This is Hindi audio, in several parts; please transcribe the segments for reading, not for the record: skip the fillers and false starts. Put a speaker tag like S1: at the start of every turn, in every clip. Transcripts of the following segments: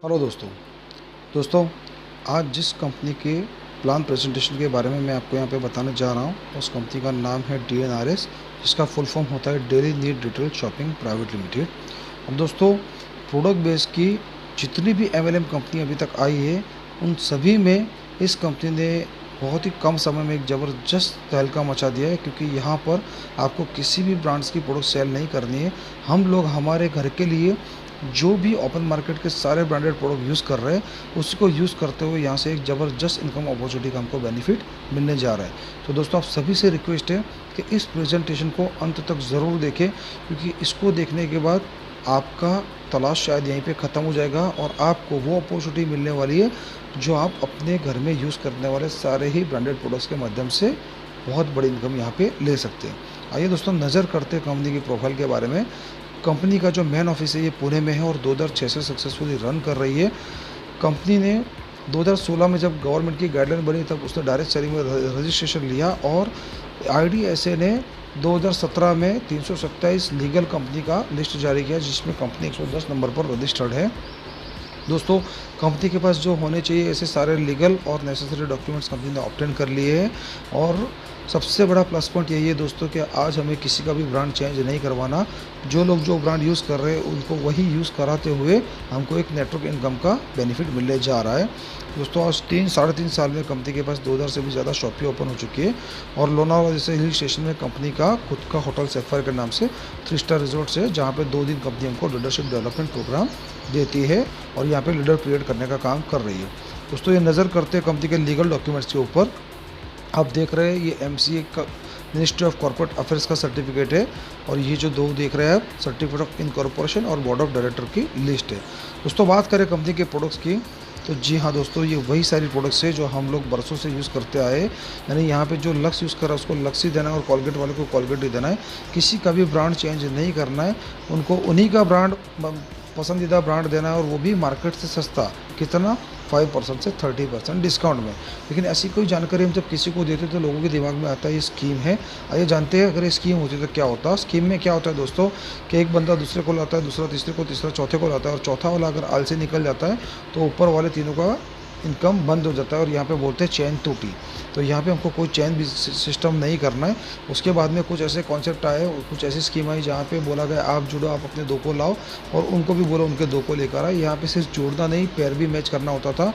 S1: हेलो दोस्तों। दोस्तों, आज जिस कंपनी के प्लान प्रेजेंटेशन के बारे में मैं आपको यहाँ पे बताने जा रहा हूँ, उस कंपनी का नाम है DNRS, जिसका फुल फॉर्म होता है daily need retail shopping private limited. अब दोस्तों, प्रोडक्ट बेस की जितनी भी MLM कंपनी अभी तक आई है, उन सभी में इस कंपनी ने बहुत ही कम समय में एक ज़बरदस्त तहलका मचा दिया है, क्योंकि यहाँ पर आपको किसी भी ब्रांड्स की प्रोडक्ट सेल नहीं करनी है। हम लोग हमारे घर के लिए जो भी ओपन मार्केट के सारे ब्रांडेड प्रोडक्ट यूज़ कर रहे हैं, उसी को यूज़ करते हुए यहाँ से एक ज़बरदस्त इनकम अपॉर्चुनिटी का हमको बेनिफिट मिलने जा रहा है। तो दोस्तों, आप सभी से रिक्वेस्ट है कि इस प्रेजेंटेशन को अंत तक ज़रूर देखें, क्योंकि इसको देखने के बाद आपका तलाश शायद यहीं पे ख़त्म हो जाएगा और आपको वो अपॉर्चुनिटी मिलने वाली है जो आप अपने घर में यूज़ करने वाले सारे ही ब्रांडेड प्रोडक्ट्स के माध्यम से बहुत बड़ी इनकम यहाँ पे ले सकते हैं। आइए दोस्तों, नज़र करते हैं कंपनी की प्रोफाइल के बारे में। कंपनी का जो मेन ऑफिस है ये पुणे में है और 2006 से सक्सेसफुली रन कर रही है। कंपनी ने 2016 में जब गवर्नमेंट की गाइडलाइन बनी, तब उसने डायरेक्ट सेलिंग में रजिस्ट्रेशन लिया और IDSA ने 2017 में 327 लीगल कंपनी का लिस्ट जारी किया, जिसमें कंपनी 110 नंबर पर रजिस्टर्ड है। दोस्तों, कंपनी के पास जो होने चाहिए ऐसे सारे लीगल और नेसेसरी डॉक्यूमेंट्स कंपनी ने ऑब्टेन कर लिए हैं। और सबसे बड़ा प्लस पॉइंट यही है दोस्तों कि आज हमें किसी का भी ब्रांड चेंज नहीं करवाना। जो लोग जो ब्रांड यूज़ कर रहे हैं उनको वही यूज़ कराते हुए हमको एक नेटवर्क इनकम का बेनिफिट मिलने जा रहा है। दोस्तों, आज 3-3.5 साल में कंपनी के पास 2000 से भी ज़्यादा शॉपें ओपन हो चुकी है और लोनावाला जैसे हिल स्टेशन में कंपनी का खुद का होटल सैफायर के नाम से 3 स्टार रिजॉर्ट्स है, जहाँ पे 2 दिन कंपनी हमको लीडरशिप डेवलपमेंट प्रोग्राम देती है और यहाँ पे लीडर क्रिएट करने का काम कर रही है। दोस्तों, ये नज़र करते हैं कंपनी के लीगल डॉक्यूमेंट्स के ऊपर। आप देख रहे हैं ये MCA का मिनिस्ट्री ऑफ कॉर्पोरेट अफेयर्स का सर्टिफिकेट है और ये जो 2 देख रहे हैं आप, सर्टिफिकेट ऑफ इनकॉर्पोरेशन और बोर्ड ऑफ डायरेक्टर की लिस्ट है। दोस्तों, बात करें कंपनी के प्रोडक्ट्स की, तो जी हाँ दोस्तों, ये वही सारी प्रोडक्ट्स है जो हम लोग बरसों से यूज़ करते आए हैं। यानी यहाँ पे जो लक्स यूज़ कर रहा है उसको लक्स ही देना है और कॉलगेट वाले को कॉलगेट ही देना है। किसी का भी ब्रांड चेंज नहीं करना है, उनको उन्हीं का ब्रांड पसंदीदा ब्रांड देना है और वो भी मार्केट से सस्ता। कितना? 5% से 30% डिस्काउंट में। लेकिन ऐसी कोई जानकारी हम जब किसी को देते तो लोगों के दिमाग में आता है ये स्कीम है। आइए जानते हैं अगर ये स्कीम होती तो क्या होता। स्कीम में क्या होता है दोस्तों कि एक बंदा दूसरे को लाता है, दूसरा तीसरे को, तीसरा चौथे को लाता है और चौथा वाला अगर आलसी निकल जाता है तो ऊपर वाले तीनों का इनकम बंद हो जाता है और यहाँ पे बोलते हैं चैन टूटी। तो यहाँ पे हमको कोई चैन भी सिस्टम नहीं करना है। उसके बाद में कुछ ऐसे कॉन्सेप्ट आए, कुछ ऐसी स्कीम आई जहाँ पे बोला गया आप जुड़ो, आप अपने 2 को लाओ और उनको भी बोलो उनके 2 को लेकर आए। यहाँ पे सिर्फ जोड़ना नहीं, पैर भी मैच करना होता था।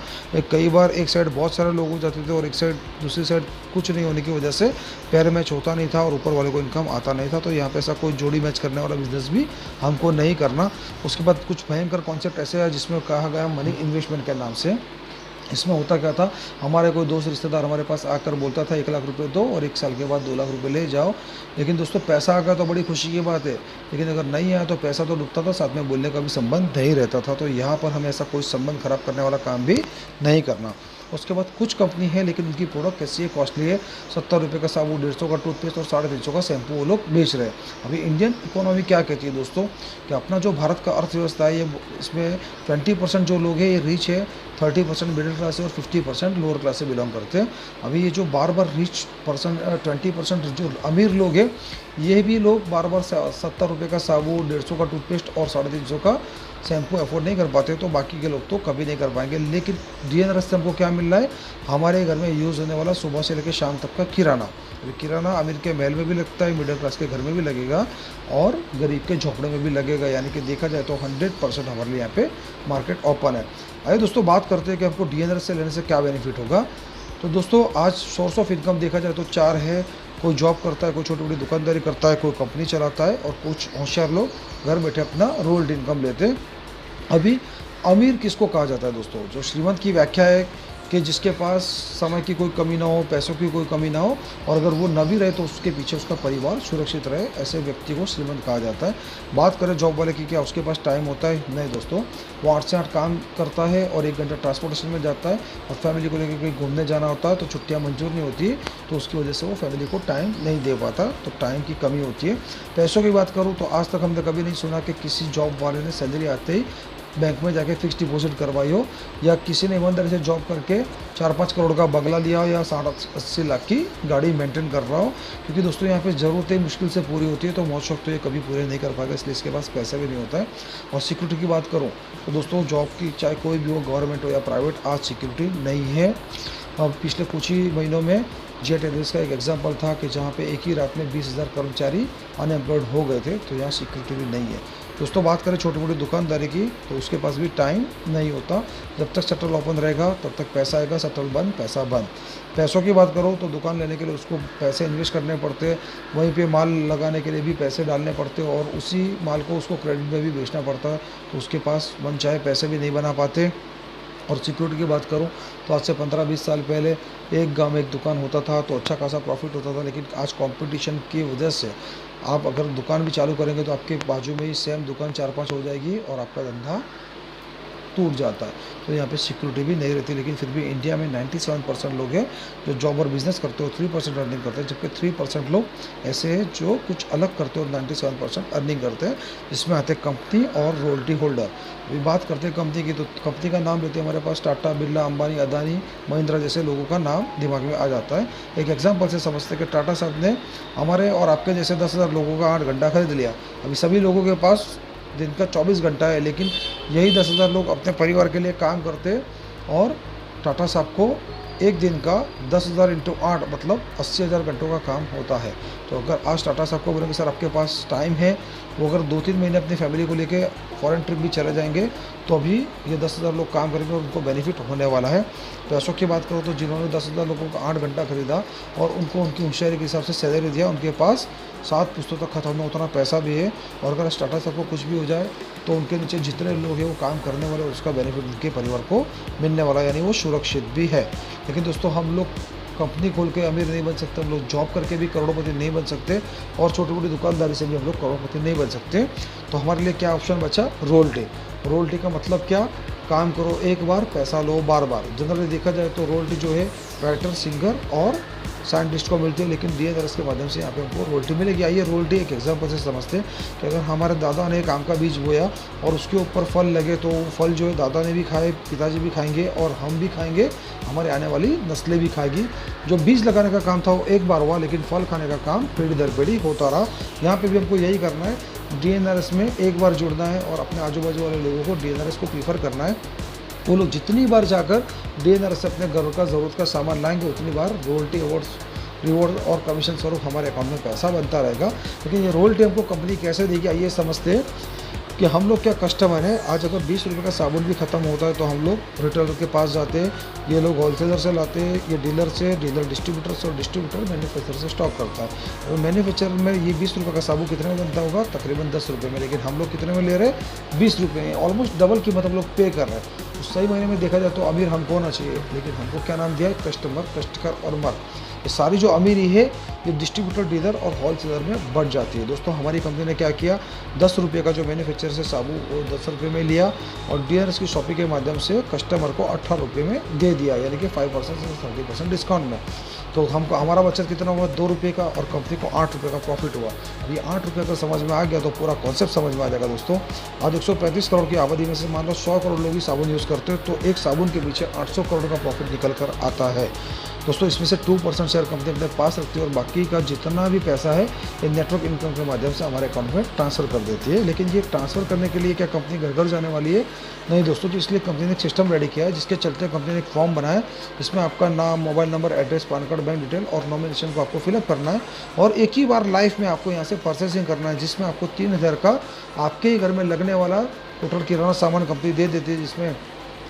S1: कई बार एक साइड बहुत सारे लोग हो जाते थे और एक साइड दूसरी साइड कुछ नहीं होने की वजह से पैर मैच होता नहीं था और ऊपर वाले को इनकम आता नहीं था। तो यहाँ पे ऐसा कोई जोड़ी मैच करने वाला बिजनेस भी हमको नहीं करना। उसके बाद कुछ भयंकर कॉन्सेप्ट ऐसे है जिसमें कहा गया मनी इन्वेस्टमेंट के नाम से। इसमें होता क्या था, हमारे कोई दोस्त रिश्तेदार हमारे पास आकर बोलता था 1 लाख रुपए दो और 1 साल के बाद 2 लाख रुपए ले जाओ। लेकिन दोस्तों, पैसा आ गया तो बड़ी खुशी की बात है, लेकिन अगर नहीं आया तो पैसा तो डूबता था, साथ में बोलने का भी संबंध नहीं रहता था। तो यहाँ पर हमें ऐसा कोई संबंध खराब करने वाला काम भी नहीं करना। उसके बाद कुछ कंपनी है लेकिन उनकी प्रोडक्ट कैसी है, कॉस्टली है। 70 रुपये का साबुन, 150 का टूथपेस्ट और 350 का शैम्पू वो लोग बेच रहे हैं। अभी इंडियन इकोनॉमी क्या कहती है दोस्तों कि अपना जो भारत का अर्थव्यवस्था है, ये इसमें 20% जो लोग हैं ये रिच है, 30% मिडिल क्लास है और 50% लोअर क्लास से बिलोंग करते हैं। अभी ये जो बार रिच पर्सन 20% जो अमीर लोग हैं, ये भी लोग बार 70 रुपये का साबुन, 150 का टूथपेस्ट और 350 का शैम्पू अफोर्ड नहीं कर पाते। तो बाकी के लोग तो कभी नहीं कर पाएंगे। लेकिन DNRS से हमको क्या मिल रहा है, हमारे घर में यूज़ होने वाला सुबह से लेकर शाम तक का किराना। किराना अमीर के महल में भी लगता है, मिडिल क्लास के घर में भी लगेगा और गरीब के झोपड़े में भी लगेगा। यानी कि देखा जाए तो 100% हमारे लिए यहाँ पे मार्केट ओपन है। आइए दोस्तों, बात करते हैं कि हमको DNRS से लेने से क्या बेनिफिट होगा। तो दोस्तों, आज सोर्स ऑफ इनकम देखा जाए तो 4 है। कोई जॉब करता है, कोई छोटी बड़ी दुकानदारी करता है, कोई कंपनी चलाता है और कुछ होशियार लोग घर बैठे अपना रोल्ड इनकम लेते हैं। अभी अमीर किसको कहा जाता है दोस्तों? जो श्रीमंत की व्याख्या है कि जिसके पास समय की कोई कमी ना हो, पैसों की कोई कमी ना हो और अगर वो न भी रहे तो उसके पीछे उसका परिवार सुरक्षित रहे, ऐसे व्यक्ति को श्रीमंत कहा जाता है। बात करें जॉब वाले की, क्या उसके पास टाइम होता है? नहीं दोस्तों, वो 8 से 8 काम करता है और 1 घंटा ट्रांसपोर्टेशन में जाता है और फैमिली को लेकर कहीं घूमने जाना होता है तो छुट्टियाँ मंजूर नहीं होती है, तो उसकी वजह से वो फैमिली को टाइम नहीं दे पाता। तो टाइम की कमी होती है। पैसों की बात करूँ तो आज तक हमने कभी नहीं सुना कि किसी जॉब वाले ने सैलरी आते ही बैंक में जाके फिक्स डिपॉजिट करवाई हो, या किसी ने ईमानदारी से जॉब करके 4-5 करोड़ का बंगला लिया हो, या 60-80 लाख की गाड़ी मेंटेन कर रहा हो। क्योंकि दोस्तों यहाँ पे ज़रूरतें मुश्किल से पूरी होती है, तो मौत शौक तो ये कभी पूरे नहीं कर पाएगा, इसलिए इसके पास पैसा भी नहीं होता है। और सिक्योरिटी की बात करूँ तो दोस्तों जॉब की चाहे कोई भी हो, गवर्नमेंट हो या प्राइवेट, आज सिक्योरिटी नहीं है। अब पिछले कुछ ही महीनों में जेट एयरवेज का एक एग्जांपल था कि जहाँ पे एक ही रात में 20,000 कर्मचारी अनएम्प्लॉयड हो गए थे, तो यहाँ सिक्योरिटी भी नहीं है। दोस्तों बात करें छोटी मोटी दुकानदारी की, तो उसके पास भी टाइम नहीं होता। जब तक शटर ओपन रहेगा तब तक पैसा आएगा, शटर बंद पैसा बंद। पैसों की बात करो तो दुकान लेने के लिए उसको पैसे इन्वेस्ट करने पड़ते हैं, वहीं पे माल लगाने के लिए भी पैसे डालने पड़ते हैं, और उसी माल को उसको क्रेडिट में भी बेचना पड़ता है, तो उसके पास मन चाहे पैसे भी नहीं बना पाते। और सिक्योरिटी की बात करूं तो आज से 15-20 साल पहले एक गांव में एक दुकान होता था तो अच्छा खासा प्रॉफिट होता था, लेकिन आज कंपटीशन की वजह से आप अगर दुकान भी चालू करेंगे तो आपके बाजू में ही सेम दुकान 4-5 हो जाएगी और आपका धंधा टूट जाता है। तो यहाँ पे सिक्योरिटी भी नहीं रहती। लेकिन फिर भी इंडिया में 97% लोग हैं जो जॉब और बिजनेस करते हो 3% अर्निंग करते हैं, जबकि 3% लोग ऐसे हैं जो कुछ अलग करते हो 97% अर्निंग करते हैं, जिसमें आते हैं कंपनी और रॉयल्टी होल्डर। अभी बात करते हैं कंपनी की, तो कंपनी का नाम लेते हैं हमारे पास टाटा, बिरला, अंबानी, अदानी, महिंद्रा जैसे लोगों का नाम दिमाग में आ जाता है। एक एग्जाम्पल से समझते हैं कि टाटा साहब ने हमारे और आपके जैसे 10,000 लोगों का 8 घंटा खरीद लिया। अभी सभी लोगों के पास दिन का 24 घंटा है, लेकिन यही 10,000 लोग अपने परिवार के लिए काम करते हैं, और टाटा साहब को एक दिन का 10,000 × 8 मतलब 80,000 घंटों का काम होता है। तो अगर आज टाटा साहब को बोलेंगे सर आपके पास टाइम है, वो अगर 2-3 महीने अपनी फैमिली को लेके फॉरेन ट्रिप भी चले जाएंगे, तो अभी ये 10,000 लोग काम करेंगे और उनको बेनिफिट होने वाला है। पैसों की बात करो तो जिन्होंने 10,000 लोगों का 8 घंटा खरीदा और उनको उनकी होशियारी के हिसाब से सैलरी दिया, उनके पास 7 पुश्तों तक खत्म ना उतना पैसा भी है। और अगर टाटा साहब को कुछ भी हो जाए तो उनके नीचे जितने लोग हैं वो काम करने वाले, उसका बेनिफिट उनके परिवार को मिलने वाला, यानी वो सुरक्षित भी है। लेकिन दोस्तों हम लोग कंपनी खोल के अमीर नहीं बन सकते, हम लोग जॉब करके भी करोड़पति नहीं बन सकते, और छोटी मोटी दुकानदारी से भी हम लोग करोड़पति नहीं बन सकते। तो हमारे लिए क्या ऑप्शन बचा? रॉयल्टी। रॉयल्टी का मतलब क्या? काम करो एक बार, पैसा लो बार बार। जनरली देखा जाए तो रॉयल्टी जो है राइटर, सिंगर और साइंटिस्ट को मिलती है, लेकिन DNRS के माध्यम से यहाँ पे हमको रॉयल्टी मिलेगी। आइए रॉयल्टी एक एग्जाम्पल से समझते हैं कि अगर हमारे दादा ने एक आम का बीज बोया और उसके ऊपर फल लगे, तो वो फल जो है दादा ने भी खाए, पिताजी भी खाएंगे और हम भी खाएंगे, हमारे आने वाली नस्लें भी खाएगी। जो बीज लगाने का काम था वो एक बार हुआ, लेकिन फल खाने का काम पीढ़ी दर पीढ़ी होता रहा। यहाँ पे भी हमको यही करना है, DNRS में एक बार जुड़ना है और अपने आजू बाजू वाले लोगों को DNRS को प्रीफर करना है। वो लोग जितनी बार जाकर DNRS से अपने घर का ज़रूरत का सामान लाएंगे, उतनी बार रॉयल्टी रिवॉर्ड और कमीशन स्वरूप हमारे अकाउंट में पैसा बनता रहेगा। लेकिन ये रॉयल्टी हमको कंपनी कैसे देगी? आइए समझते हैं कि हम लोग क्या कस्टमर हैं। आज अगर 20 रुपये का साबुन भी ख़त्म होता है तो हम लोग रिटेलर के पास जाते हैं, ये लोग होलसेलर से लाते हैं, ये डीलर से, डीलर डिस्ट्रीब्यूटर से, और डिस्ट्रीब्यूटर मैन्युफैक्चरर से स्टॉक करता है। और मैन्युफैक्चरर में ये 20 रुपये का साबुन कितने में बनता होगा? तकरीबन 10 रुपये में, लेकिन हम लोग कितने में ले रहे हैं? 20 रुपये में। ऑलमोस्ट डबल कीमत हम लोग पे कर रहे हैं। तो सही महीने में देखा जाए तो अमीर हमको होना चाहिए, लेकिन हमको क्या नाम दिया है? कस्टमर, कस्टकर और मर। ये सारी जो अमीरी है ये डिस्ट्रीब्यूटर, डीलर और होलसेलर में बढ़ जाती है। दोस्तों हमारी कंपनी ने क्या किया? 10 रुपये का जो मैन्युफैक्चरर से साबुन वो 10 रुपये में लिया, और DNRS की शॉपिंग के माध्यम से कस्टमर को 18 रुपये में दे दिया, यानी कि 5% से 30% डिस्काउंट में। तो हमको हमारा बचत कितना हुआ? 2 रुपये का, और कंपनी को 8 रुपये का प्रॉफिट हुआ। अभी 8 रुपये का समझ में आ गया तो पूरा कॉन्सेप्ट समझ में आ जाएगा। दोस्तों आज 135 करोड़ की आबादी में से मान लो 100 करोड़ लोग ही साबुन यूज़ करते हैं, तो एक साबुन के पीछे 800 करोड़ का प्रॉफिट निकल कर आता है। दोस्तों इसमें से 2% शेयर कंपनी अपने पास रखती है, और बाकी का जितना भी पैसा है ये नेटवर्क इनकम के माध्यम से हमारे अकाउंट में ट्रांसफ़र कर देती है। लेकिन ये ट्रांसफ़र करने के लिए क्या कंपनी घर घर जाने वाली है? नहीं दोस्तों। तो इसलिए कंपनी ने एक सिस्टम रेडी किया है, जिसके चलते कंपनी ने एक फॉर्म बनाया, जिसमें आपका नाम, mobile number, address, pan card, bank detail और नॉमिनेशन को आपको फिलअप करना है, और एक ही बार लाइफ में आपको यहाँ से परचेसिंग करना है, जिसमें आपको 3,000 का आपके ही घर में लगने वाला टोटल किराना सामान कंपनी दे देती है, जिसमें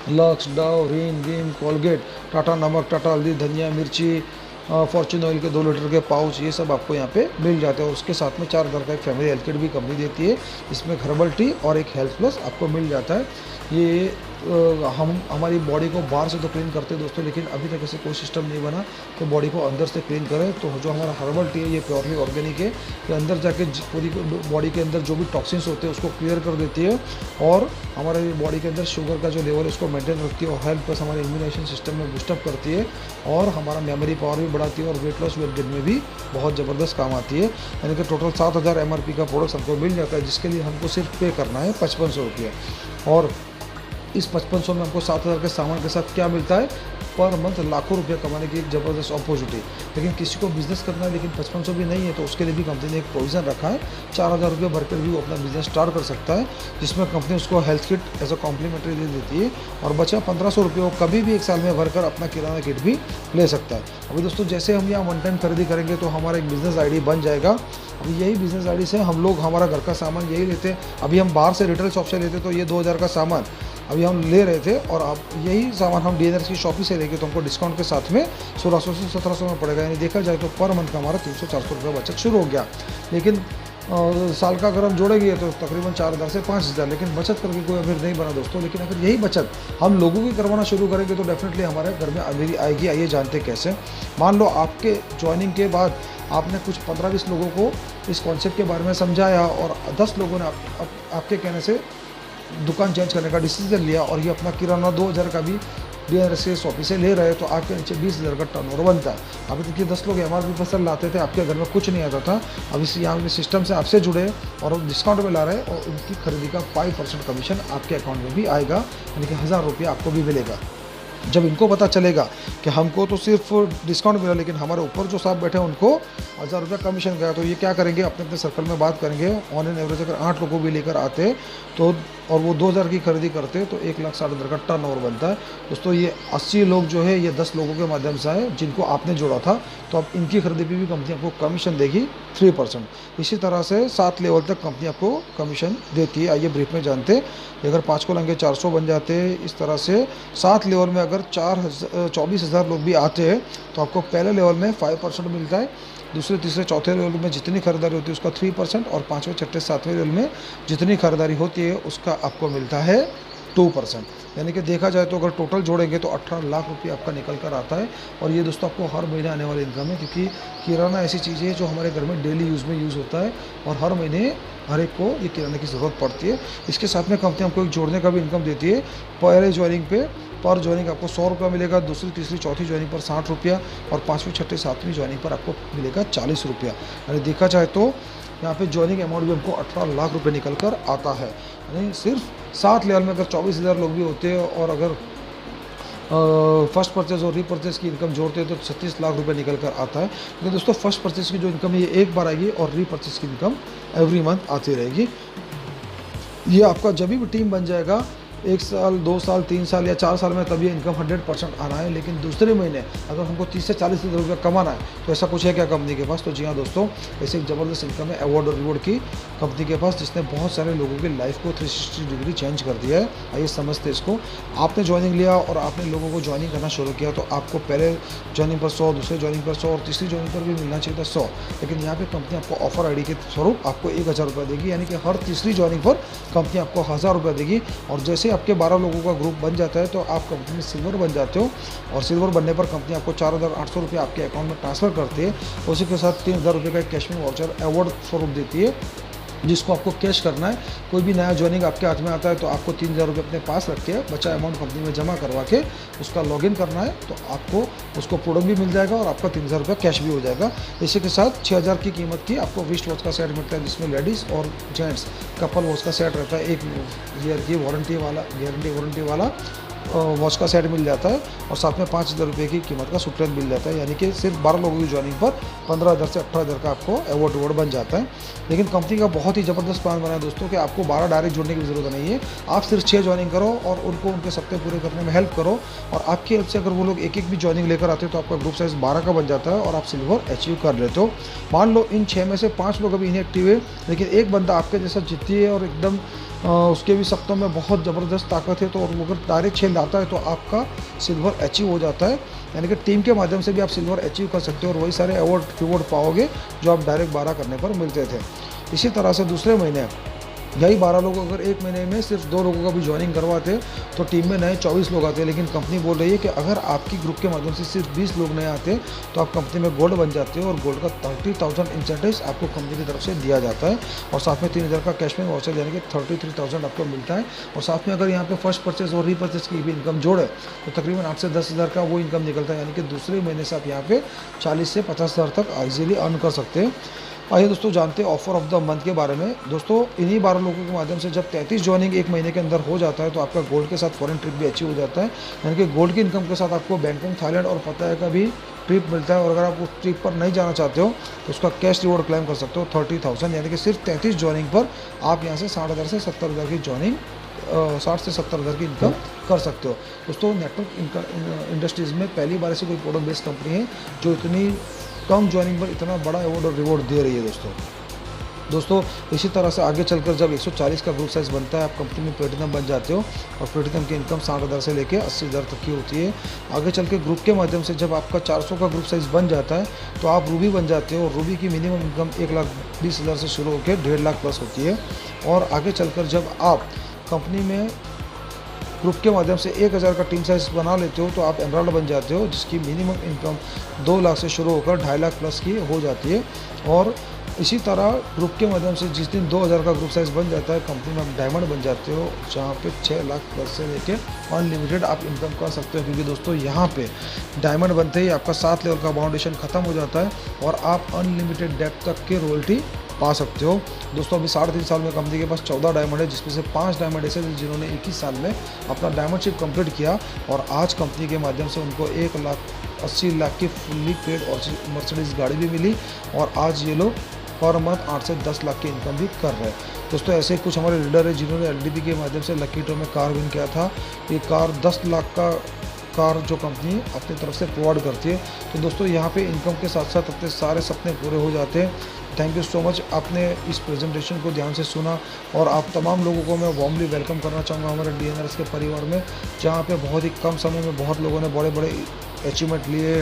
S1: लक्स, डव, रिन, विम, कोलगेट, टाटा नमक, टाटा हल्दी, धनिया, मिर्ची, फॉर्चून ऑयल के 2 लीटर के पाउच, ये सब आपको यहाँ पे मिल जाते हैं। और उसके साथ में 4,000 का एक फैमिली हेल्थ किट भी कंपनी देती है, इसमें हर्बल टी और एक हेल्थ प्लस आपको मिल जाता है। ये हम हमारी बॉडी को बाहर से तो क्लीन करते हैं दोस्तों, लेकिन अभी तक ऐसे कोई सिस्टम नहीं बना कि बॉडी को अंदर से क्लीन करें। तो जो हमारा हर्बल टी है ये प्योरली ऑर्गेनिक है, ये अंदर जाके पूरी बॉडी के अंदर जो भी टॉक्सिन्स होते हैं उसको क्लियर कर देती है, और हमारे बॉडी के अंदर शुगर का जो लेवल है उसको मेंटेन रखती है, और हेल्थ प्लस हमारे इम्यूनेशन सिस्टम में बूस्टअप करती है, और हमारा मेमोरी पावर भी बढ़ाती है, और वेट लॉस, वेट गेन में भी बहुत ज़बरदस्त काम आती है। यानी कि टोटल 7,000 MRP का प्रोडक्ट्स हमको मिल जाता है, जिसके लिए हमको सिर्फ पे करना है 5500 रुपये। और इस 5500 में हमको 7000 के सामान के साथ क्या मिलता है, पर मंथ लाखों रुपये कमाने की एक ज़बरदस्त अपॉर्चुनिटी। लेकिन किसी को बिज़नेस करना है लेकिन 5500 भी नहीं है, तो उसके लिए भी कंपनी ने एक प्रोविज़न रखा है, 4000 रुपये भरकर भी वो अपना बिज़नेस स्टार्ट कर सकता है, जिसमें कंपनी उसको health kit as a complimentary दे देती है, और बचा 1500 रुपये वो कभी भी एक साल में भरकर अपना किराना किट भी ले सकता है। अभी दोस्तों जैसे हम यहाँ वन टाइम खरीदी करेंगे तो हमारा एक बिज़नेस आईडी बन जाएगा। अभी यही बिज़नेस आईडी से हम लोग हमारा घर का सामान यही लेते हैं। अभी हम बाहर से रिटेल शॉप से लेते तो ये 2000 का सामान अभी हम ले रहे थे, और अब यही सामान हम DNRS की शॉप ही से लेंगे तो हमको डिस्काउंट के साथ में 1600 से 1700 में पड़ेगा। यानी देखा जाए तो पर मंथ का हमारा 300-400 रुपये बचत शुरू हो गया। लेकिन साल का अगर हम जोड़ेंगे तो तकरीबन 4000 से 5000, लेकिन बचत करके कोई अमीर नहीं बना दोस्तों। लेकिन अगर यही बचत हम लोगों की करवाना शुरू करेंगे तो डेफिनेटली हमारे घर में अमीरी आएगी। आइए जानते कैसे। मान लो आपके ज्वाइनिंग के बाद आपने कुछ 15-20 लोगों को इस कॉन्सेप्ट के बारे में समझाया, और 10 लोगों ने आपके कहने से दुकान चेंज करने का डिसीजन लिया, और ये अपना किराना 2000 का भी DNRS के शॉपी से ले रहे, तो आपके नीचे 20000 का टर्नओवर बनता है। अभी तक ये 10 लोग MRP पर सर लाते थे, आपके घर में कुछ नहीं आता था। अब इस यहाँ पे सिस्टम से आपसे जुड़े और डिस्काउंट में ला रहे हैं, और उनकी खरीदी का 5% कमीशन आपके अकाउंट में भी आएगा, यानी कि 1000 रुपये आपको भी मिलेगा। जब इनको पता चलेगा कि हमको तो सिर्फ डिस्काउंट मिला, लेकिन हमारे ऊपर जो साहब बैठे हैं उनको 1000 रुपये कमीशन गया, तो ये क्या करेंगे, अपने अपने सर्कल में बात करेंगे। ऑन एन एवरेज अगर 8 लोगों भी लेकर आते तो, और वो 2000 की खरीदी करते तो 1,60,000 का टर्नओवर बनता है। दोस्तों ये 80 लोग जो है ये 10 लोगों के माध्यम से आए जिनको आपने जोड़ा था, तो अब इनकी खरीदी पे भी कंपनी आपको कमीशन देगी 3%। इसी तरह से 7 लेवल तक कंपनी आपको कमीशन देती है। आइए ब्रीफ में जानते हैं। अगर 5 को लेंगे 400 बन जाते हैं। इस तरह से 7 लेवल में अगर 24,000 लोग भी आते हैं तो आपको पहले लेवल में 5% मिलता है, दूसरे तीसरे चौथे लेवल में जितनी खरीदारी होती है उसका 3%, और 5वें छठे 7वें लेवल में जितनी खरीदारी होती है उसका आपको मिलता है 2%। यानी कि देखा जाए तो अगर टोटल जोड़ेंगे तो 18 लाख रुपये आपका निकल कर आता है। और ये दोस्तों आपको हर महीने आने वाली इनकम है, क्योंकि किराना ऐसी चीज़ है जो हमारे घर में डेली यूज़ में यूज़ होता है, और हर महीने हर एक को ये किराने की ज़रूरत पड़ती है। इसके साथ में कंपनी आपको एक जोड़ने का भी इनकम देती है। पहले ज्वाइनिंग पे पर ज्वाइनिंग आपको 100 रुपया मिलेगा, दूसरी तीसरी चौथी ज्वाइनिंग पर 60 रुपया, और 5वीं छठी 7वीं ज्वाइनिंग पर आपको मिलेगा 40 रुपया। यानी देखा जाए तो यहाँ पे ज्वाइनिंग अमाउंट भी हमको 18 लाख रुपए निकल कर आता है। यानी सिर्फ 7 लेवल में अगर 24,000 लोग भी होते हैं, और अगर फर्स्ट परचेज़ और रीपरचेज की इनकम जोड़ते हैं तो 36 लाख रुपए निकल कर आता है। लेकिन दोस्तों फर्स्ट परचेज की जो इनकम है ये एक बार आएगी, और रीपरचेज की इनकम एवरी मंथ आती रहेगी। ये आपका जब भी टीम बन जाएगा 1 साल 2 साल 3 साल या 4 साल में, तब ये इनकम 100% आना है। लेकिन दूसरे महीने अगर हमको 30 से 40 हज़ार रुपये कमाना है तो ऐसा कुछ है क्या कंपनी के पास? तो जी हाँ दोस्तों, ऐसे एक ज़बरदस्त इनकम है अवार्ड और रिवॉर्ड की कंपनी के पास, जिसने बहुत सारे लोगों की लाइफ को 360 डिग्री चेंज कर दिया है। आइए समझते इसको। आपने ज्वाइनिंग लिया और आपने लोगों को ज्वाइनिंग करना शुरू किया, तो आपको पहले ज्वाइनिंग पर 100, दूसरे ज्वाइनिंग पर 100 और तीसरी ज्वाइनिंग पर भी मिलना चाहिए था 100। लेकिन यहाँ पे कंपनी आपको ऑफर आईडी के स्वरूप आपको 1000 रुपये देगी, यानी कि हर तीसरी ज्वाइनिंग पर कंपनी आपको 1000 रुपये देगी। और जैसे आपके 12 लोगों का ग्रुप बन जाता है तो आप कंपनी में सिल्वर बन जाते हो, और सिल्वर बनने पर कंपनी आपको 4800 रुपये आपके अकाउंट में ट्रांसफ़र करती है। उसी के साथ 3000 रुपये का कैश में वाउचर अवार्ड स्वरूप देती है, जिसको आपको कैश करना है। कोई भी नया ज्वाइनिंग आपके हाथ में आता है तो आपको 3000 रुपये अपने पास रख के बचा अमाउंट कंपनी में जमा करवा के उसका लॉगिन करना है, तो आपको उसको प्रोडक्ट भी मिल जाएगा और आपका 3000 रुपये कैश भी हो जाएगा। इसी के साथ 6000 की कीमत की आपको रिस्ट वॉच का सेट मिलता है, जिसमें लेडीज़ और जेंट्स कपल वॉच का सेट रहता है। 1 ईयर की गारंटी वाला वॉच का सेट मिल जाता है, और साथ में 5000 रुपये की कीमत का सुट्रेन मिल जाता है। यानी कि सिर्फ 12 लोगों की ज्वाइनिंग पर 15000 से 18000 का आपको अवार्ड बन जाता है। लेकिन कंपनी का बहुत ही ज़बरदस्त प्लान बना है दोस्तों कि आपको 12 डायरेक्ट जोड़ने की ज़रूरत नहीं है। आप सिर्फ 6 ज्वाइनिंग करो और उनको उनके सप्ते पूरे करने में हेल्प करो, और आपकी हेल्प से अगर वो लोग एक भी ज्वाइनिंग लेकर आते हैं तो आपका ग्रुप साइज़ 12 का बन जाता है और आप सिल्वर अचीव कर लेते हो। मान लो इन 6 में से 5 लोग अभी इनएक्टिव है, लेकिन एक बंदा आपके जैसा जिद्दी है और एकदम उसके भी सप्तों में बहुत ज़बरदस्त ताकत है, तो और वो अगर डायरेक्ट 6 लाता है तो आपका सिल्वर अचीव हो जाता है। यानी कि टीम के माध्यम से भी आप सिल्वर अचीव कर सकते हो और वही सारे अवार्ड रिवॉर्ड पाओगे जो आप डायरेक्ट 12 करने पर मिलते थे। इसी तरह से दूसरे महीने यही 12 लोग अगर एक महीने में सिर्फ 2 लोगों का भी ज्वाइनिंग करवाते तो टीम में नए 24 लोग आते। लेकिन कंपनी बोल रही है कि अगर आपकी ग्रुप के माध्यम से सिर्फ 20 लोग नए आते तो आप कंपनी में गोल्ड बन जाते हो, और गोल्ड का 30,000 इंसेंटिव्स आपको कंपनी की तरफ से दिया जाता है, और साथ में 3000 का कैश में वाउचर यानी कि 33,000 आपको मिलता है। और साथ में अगर यहाँ पे फर्स्ट परचेज और रीपरचेज की भी इनकम जोड़े तो तकरीबन 8 से 10,000 का वो इनकम निकलता है। यानी कि दूसरे महीने से आप यहाँ पे 40 से 50,000 तक ईजिली अर्न कर सकते हैं। आइए दोस्तों जानते हैं ऑफर ऑफ द मंथ के बारे में। दोस्तों इन्हीं 12 लोगों के माध्यम से जब 33 ज्वाइनिंग एक महीने के अंदर हो जाता है तो आपका गोल्ड के साथ फॉरेन ट्रिप भी अचीव हो जाता है। यानी कि गोल्ड की इनकम के साथ आपको बैंकॉक, थाईलैंड और पताया का भी ट्रिप मिलता है। और अगर आप उस ट्रिप पर नहीं जाना चाहते हो तो उसका कैश रिवॉर्ड क्लेम कर सकते हो 30,000। यानी कि सिर्फ 33 ज्वाइनिंग पर आप यहाँ से 60,000 से 70,000 की ज्वाइनिंग 60 से 70,000 की इनकम कर सकते हो। दोस्तों नेटवर्क इंडस्ट्रीज़ में पहली बार ऐसी कोई प्रोडक्ट बेस्ड कंपनी है जो इतनी कम ज्वाइनिंग पर इतना बड़ा अवार्ड और रिवॉर्ड दे रही है दोस्तों इसी तरह से आगे चलकर जब 140 का ग्रुप साइज़ बनता है आप कंपनी में प्लेटिनम बन जाते हो। और प्लेटिनम की इनकम 60,000 से लेकर 80,000 तक की होती है। आगे चल के ग्रुप के माध्यम से जब आपका 400 का ग्रुप साइज़ बन जाता है तो आप रूबी बन जाते हो। रूबी की मिनिमम इनकम 1,20,000 से शुरू होकर 1.5 लाख प्लस होती है। और आगे चलकर जब आप कंपनी में ग्रुप के माध्यम से 1,000 का टीम साइज़ बना लेते हो तो आप एमराल्ड बन जाते हो, जिसकी मिनिमम इनकम 2 लाख से शुरू होकर 2.5 लाख प्लस की हो जाती है। और इसी तरह ग्रुप के माध्यम से जिस दिन 2,000 का ग्रुप साइज़ बन जाता है कंपनी में आप डायमंड बन जाते हो, जहाँ पे 6 लाख प्लस से लेके अनलिमिटेड आप इनकम कर सकते हो। क्योंकि दोस्तों यहाँ पे डायमंड बनते ही आपका 7 लेवल का बाउंडेशन ख़त्म हो जाता है और आप अनलिमिटेड डेप्थ तक के रॉयल्टी पा सकते हो। दोस्तों अभी 3.5 साल में कंपनी के पास 14 डायमंड है, जिसमें से 5 डायमंड ऐसे थे जिन्होंने 21 साल में अपना डायमंडशिप कंप्लीट किया। और आज कंपनी के माध्यम से उनको 1,80,00,000 की फुल्ली पेड और मर्सिडीज़ गाड़ी भी मिली। और आज ये लोग पर मंथ 8 से 10 लाख की इनकम भी कर रहे हैं। दोस्तों ऐसे कुछ हमारे लीडर है जिन्होंने एलडीबी के माध्यम से लकी ड्रॉ में कार विन किया था। ये कार 10 लाख का कार जो कंपनी अपनी तरफ से प्रोवाइड करती है। तो दोस्तों यहाँ पे इनकम के साथ साथ अपने सारे सपने पूरे हो जाते हैं। थैंक यू सो मच, आपने इस प्रेजेंटेशन को ध्यान से सुना। और आप तमाम लोगों को मैं वार्मली वेलकम करना चाहूँगा हमारे DNRS के परिवार में, जहाँ पे बहुत ही कम समय में बहुत लोगों ने बड़े बड़े अचीवमेंट लिए।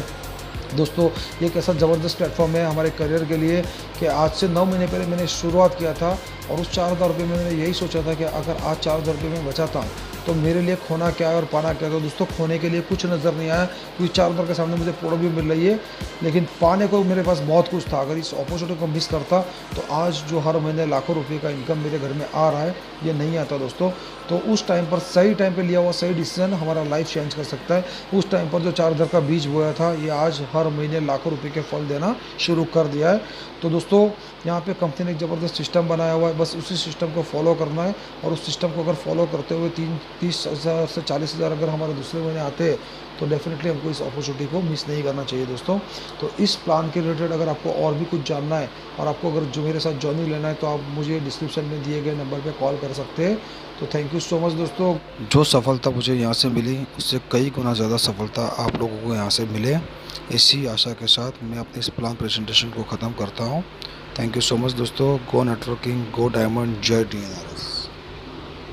S1: दोस्तों ये एक ऐसा ज़बरदस्त प्लेटफॉर्म है हमारे करियर के लिए कि आज से 9 महीने पहले मैंने शुरुआत किया था और उस 4,000 रुपये में मैंने यही सोचा था कि अगर आज 4,000 रुपये में बचाता हूँ तो मेरे लिए खोना क्या है और पाना क्या है। तो दोस्तों खोने के लिए कुछ नज़र नहीं आया, क्योंकि 4,000 के सामने मुझे प्रोडक्ट भी मिल रही है, लेकिन पाने को मेरे पास बहुत कुछ था। अगर इस अपॉर्चुनिटी को मिस करता तो आज जो हर महीने लाखों रुपये का इनकम मेरे घर में आ रहा है ये नहीं आता दोस्तों। तो उस टाइम पर सही टाइम पे लिया हुआ सही डिसीजन हमारा लाइफ चेंज कर सकता है। उस टाइम पर जो 4,000 का बीज बोया था ये आज हर महीने लाखों रुपए के फल देना शुरू कर दिया है। तो दोस्तों यहाँ पे कंपनी ने एक ज़बरदस्त सिस्टम बनाया हुआ है, बस उसी सिस्टम को फॉलो करना है। और उस सिस्टम को अगर फॉलो करते हुए 30,000 से 40,000 अगर हमारे दूसरे महीने आते तो डेफिनेटली हमको इस अपॉर्चुनिटी को मिस नहीं करना चाहिए दोस्तों। तो इस प्लान के रिलेटेड अगर आपको और भी कुछ जानना है और आपको अगर जो मेरे साथ ज्वाइनिंग लेना है तो आप मुझे डिस्क्रिप्शन में दिए गए नंबर पे कॉल कर सकते हैं। तो थैंक यू सो मच दोस्तों। जो सफलता मुझे यहाँ से मिली उससे कई गुना ज़्यादा सफलता आप लोगों को यहाँ से मिले, इसी आशा के साथ मैं अपने इस प्लान प्रेजेंटेशन को ख़त्म करता हूँ। थैंक यू सो मच दोस्तों। गो नेटवर्किंग, गो डायमंड, जय DNRS।